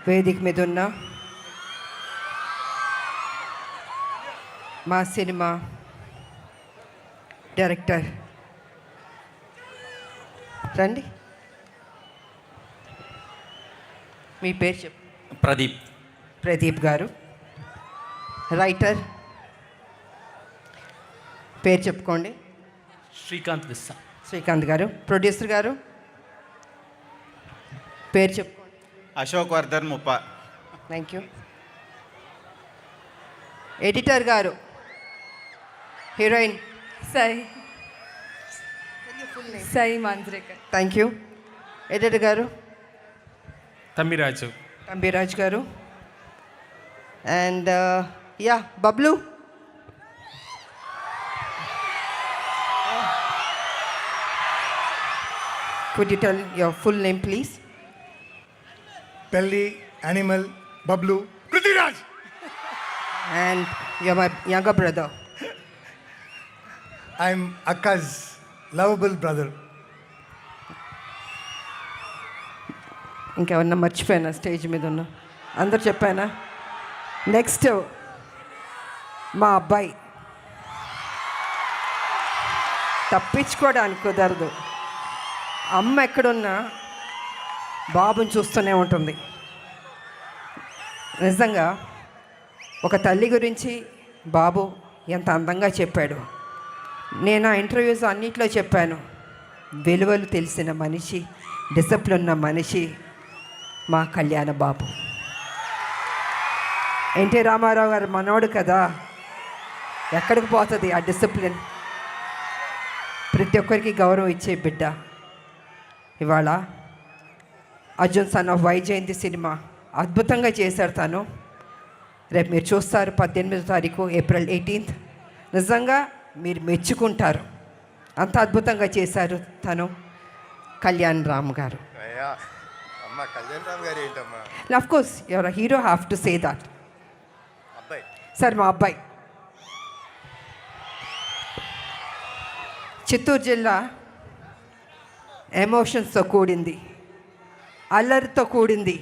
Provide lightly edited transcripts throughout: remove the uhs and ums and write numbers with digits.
వేదిక మీద ఉన్న మా సినిమా డైరెక్టర్ రండి, మీ పేరు చెప్పు. ప్రదీప్ గారు. రైటర్ పేరు చెప్పుకోండి. శ్రీకాంత్ గారు. ప్రొడ్యూసర్ గారు పేరు చెప్పుకోండి. అశోక్ వర్ధన్ ముప్ప. Thank you. ఎడిటర్ గారు, heroine Sai Manjrekar. Thank you. Editor గారు తంబిరాజు గారు. And yeah Bablu. Could you tell your full name, please? Pelli, Animal, Bablu, Prithviraj. And you're my younger brother. I'm Akka's lovable brother. ఇంకెవరన్నా మర్చిపోయానా స్టేజ్ మీద ఉన్న? అందరు చెప్పానా? నెక్స్ట్ మా అబ్బాయి. తప్పించుకోవడానికి కుదరదు. అమ్మ ఎక్కడున్నా బాబుని చూస్తూనే ఉంటుంది. నిజంగా ఒక తల్లి గురించి బాబు ఎంత అందంగా చెప్పాడు. నేను ఆ ఇంటర్వ్యూస్ అన్నిట్లో చెప్పాను. విలువలు తెలిసిన మనిషి, డిసిప్లిన్ ఉన్న మనిషి మా కళ్యాణ బాబు. ఎన్టీ రామారావు గారు మనోడు కదా, ఎక్కడికి పోతుంది ఆ డిసిప్లిన్? ప్రతి ఒక్కరికి గౌరవం ఇచ్చే బిడ్డ. ఇవాళ Arjun son of Vyjayanthi cinema అద్భుతంగా చేశారు తను. రేపు మీరు చూస్తారు 18వ తారీఖు ఏప్రిల్ 18th. నిజంగా మీరు మెచ్చుకుంటారు, అంత అద్భుతంగా చేశారు తను. కళ్యాణ్ రామ్ గారు. Of course your hero, have to say that. Sir మా అబ్బాయి చిత్తూరు జిల్లా ఎమోషన్స్తో కూడింది, అల్లరితో కూడింది,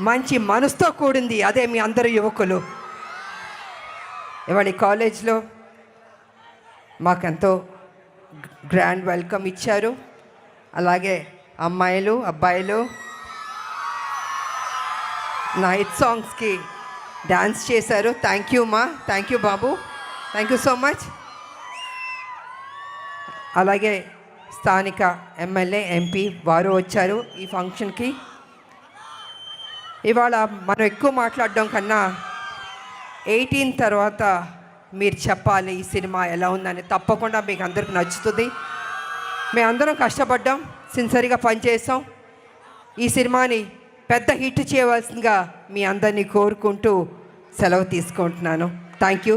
మంచి మనసుతో కూడింది. అదే మీ అందరు యువకులు ఇవాళ కాలేజ్లో మాకెంతో గ్రాండ్ వెల్కమ్ ఇచ్చారు. అలాగే అమ్మాయిలు అబ్బాయిలు నా హిట్ సాంగ్స్కి డ్యాన్స్ చేశారు. థ్యాంక్ యూ మా, thank you Babu, thank you so much. అలాగే స్థానిక ఎమ్మెల్యే ఎంపీ వారు వచ్చారు ఈ ఫంక్షన్కి. ఇవాళ మనం ఎక్కువ మాట్లాడడం కన్నా 18 తర్వాత మీరు చెప్పాలి ఈ సినిమా ఎలా ఉందని. తప్పకుండా మీకు అందరికి నచ్చుతుంది. మేము అందరం కష్టపడ్డాం, సిన్సియర్గా పనిచేసాం. ఈ సినిమాని పెద్ద హిట్ చేయవలసిందిగా మీ అందరినీ కోరుకుంటూ సెలవు తీసుకుంటున్నాను. Thank you.